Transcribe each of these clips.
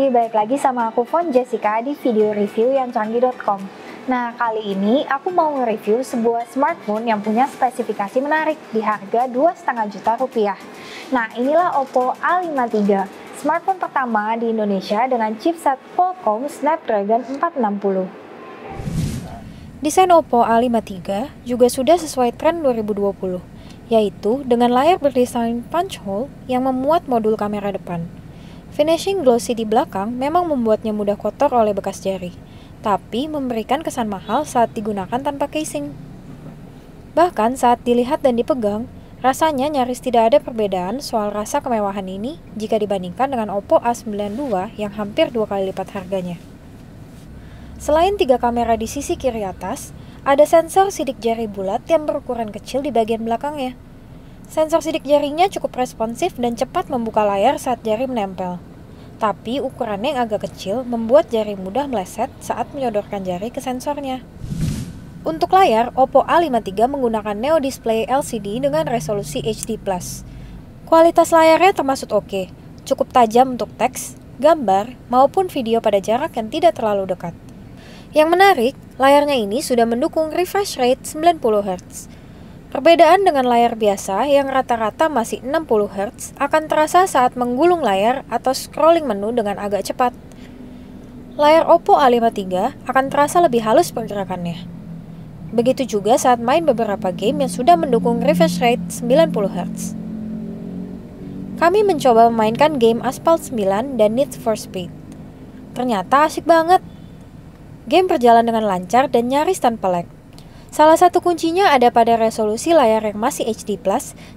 Hai, balik lagi sama aku Fon Jessica di video review yang canggih.com. Nah, kali ini aku mau nge-review sebuah smartphone yang punya spesifikasi menarik di harga 2,5 juta rupiah. Nah, inilah Oppo A53, smartphone pertama di Indonesia dengan chipset Qualcomm Snapdragon 460. Desain Oppo A53 juga sudah sesuai tren 2020, yaitu dengan layar berdesain punch hole yang memuat modul kamera depan. Finishing glossy di belakang memang membuatnya mudah kotor oleh bekas jari, tapi memberikan kesan mahal saat digunakan tanpa casing. Bahkan saat dilihat dan dipegang, rasanya nyaris tidak ada perbedaan soal rasa kemewahan ini jika dibandingkan dengan Oppo A92 yang hampir 2 kali lipat harganya. Selain 3 kamera di sisi kiri atas, ada sensor sidik jari bulat yang berukuran kecil di bagian belakangnya. Sensor sidik jarinya cukup responsif dan cepat membuka layar saat jari menempel. Tapi ukurannya yang agak kecil membuat jari mudah meleset saat menyodorkan jari ke sensornya. Untuk layar, Oppo A53 menggunakan Neo Display LCD dengan resolusi HD+. Kualitas layarnya termasuk oke, cukup tajam untuk teks, gambar, maupun video pada jarak yang tidak terlalu dekat. Yang menarik, layarnya ini sudah mendukung refresh rate 90 Hz. Perbedaan dengan layar biasa yang rata-rata masih 60 Hz akan terasa saat menggulung layar atau scrolling menu dengan agak cepat. Layar Oppo A53 akan terasa lebih halus pergerakannya. Begitu juga saat main beberapa game yang sudah mendukung refresh rate 90 Hz. Kami mencoba memainkan game Asphalt 9 dan Need for Speed. Ternyata asik banget. Game berjalan dengan lancar dan nyaris tanpa lag. Salah satu kuncinya ada pada resolusi layar yang masih HD+,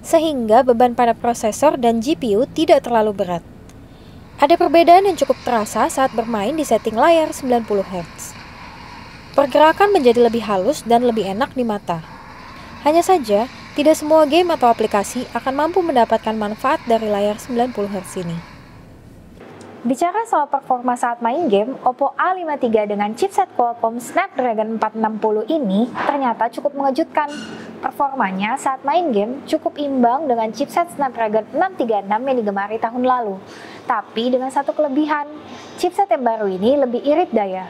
sehingga beban pada prosesor dan GPU tidak terlalu berat. Ada perbedaan yang cukup terasa saat bermain di setting layar 90 Hz. Pergerakan menjadi lebih halus dan lebih enak di mata. Hanya saja, tidak semua game atau aplikasi akan mampu mendapatkan manfaat dari layar 90 Hz ini. Bicara soal performa saat main game, Oppo A53 dengan chipset Qualcomm Snapdragon 460 ini ternyata cukup mengejutkan. Performanya saat main game cukup imbang dengan chipset Snapdragon 636 yang digemari tahun lalu. Tapi dengan satu kelebihan, chipset yang baru ini lebih irit daya.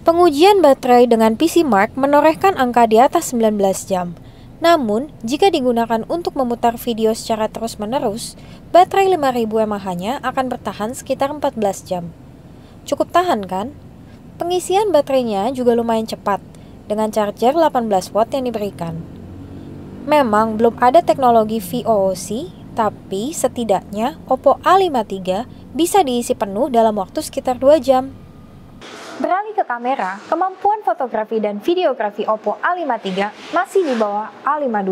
Pengujian baterai dengan PCMark menorehkan angka di atas 19 jam. Namun, jika digunakan untuk memutar video secara terus-menerus, baterai 5000 mAh-nya akan bertahan sekitar 14 jam. Cukup tahan kan? Pengisian baterainya juga lumayan cepat, dengan charger 18 watt yang diberikan. Memang belum ada teknologi VOOC, tapi setidaknya Oppo A53 bisa diisi penuh dalam waktu sekitar 2 jam. Beralih ke kamera, kemampuan fotografi dan videografi Oppo A53 masih di bawah A52.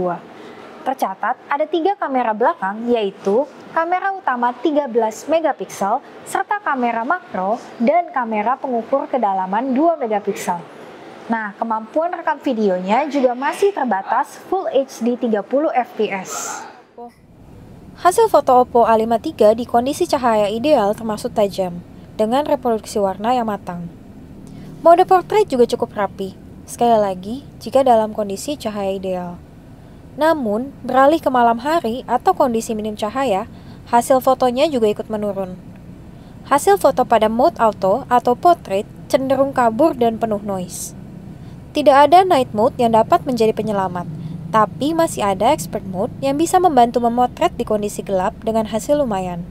Tercatat ada 3 kamera belakang, yaitu kamera utama 13 megapiksel, serta kamera makro dan kamera pengukur kedalaman 2 megapiksel. Nah, kemampuan rekam videonya juga masih terbatas Full HD 30 fps. Hasil foto Oppo A53 di kondisi cahaya ideal termasuk tajam, dengan reproduksi warna yang matang. Mode portrait juga cukup rapi, sekali lagi jika dalam kondisi cahaya ideal. Namun, beralih ke malam hari atau kondisi minim cahaya, hasil fotonya juga ikut menurun. Hasil foto pada mode auto atau portrait cenderung kabur dan penuh noise. Tidak ada night mode yang dapat menjadi penyelamat, tapi masih ada expert mode yang bisa membantu memotret di kondisi gelap dengan hasil lumayan.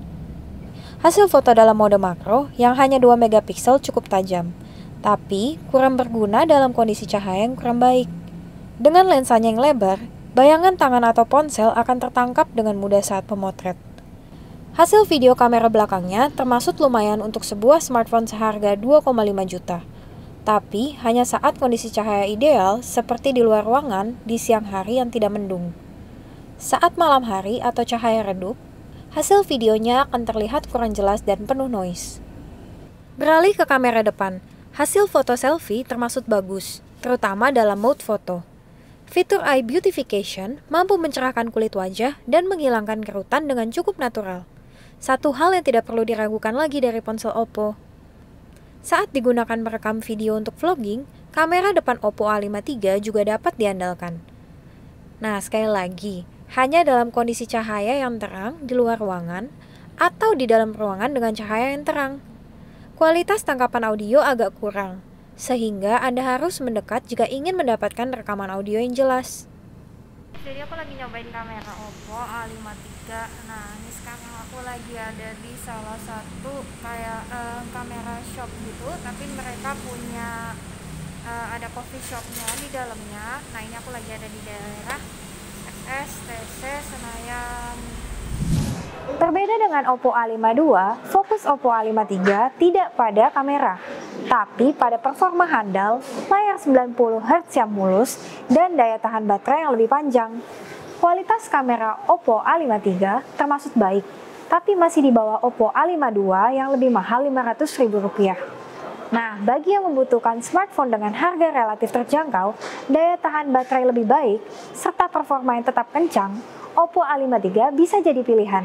Hasil foto dalam mode makro yang hanya 2 megapiksel cukup tajam, tapi kurang berguna dalam kondisi cahaya yang kurang baik. Dengan lensanya yang lebar, bayangan tangan atau ponsel akan tertangkap dengan mudah saat memotret. Hasil video kamera belakangnya termasuk lumayan untuk sebuah smartphone seharga 2,5 juta. Tapi hanya saat kondisi cahaya ideal seperti di luar ruangan di siang hari yang tidak mendung. Saat malam hari atau cahaya redup, hasil videonya akan terlihat kurang jelas dan penuh noise. Beralih ke kamera depan, hasil foto selfie termasuk bagus, terutama dalam mode foto. Fitur eye beautification mampu mencerahkan kulit wajah dan menghilangkan kerutan dengan cukup natural. Satu hal yang tidak perlu diragukan lagi dari ponsel Oppo. Saat digunakan merekam video untuk vlogging, kamera depan Oppo A53 juga dapat diandalkan. Nah, sekali lagi, hanya dalam kondisi cahaya yang terang di luar ruangan atau di dalam ruangan dengan cahaya yang terang. Kualitas tangkapan audio agak kurang, sehingga Anda harus mendekat jika ingin mendapatkan rekaman audio yang jelas. Jadi aku lagi nyobain kamera Oppo A53. Nah, ini sekarang aku lagi ada di salah satu kayak kamera shop gitu, tapi mereka punya ada coffee shopnya di dalamnya. Nah, ini aku lagi ada di daerah STC Senayan. Berbeda dengan Oppo A52, fokus Oppo A53 tidak pada kamera, tapi pada performa handal, layar 90Hz yang mulus, dan daya tahan baterai yang lebih panjang. Kualitas kamera Oppo A53 termasuk baik, tapi masih di bawah Oppo A52 yang lebih mahal Rp500.000. Nah, bagi yang membutuhkan smartphone dengan harga relatif terjangkau, daya tahan baterai lebih baik, serta performa yang tetap kencang, Oppo A53 bisa jadi pilihan.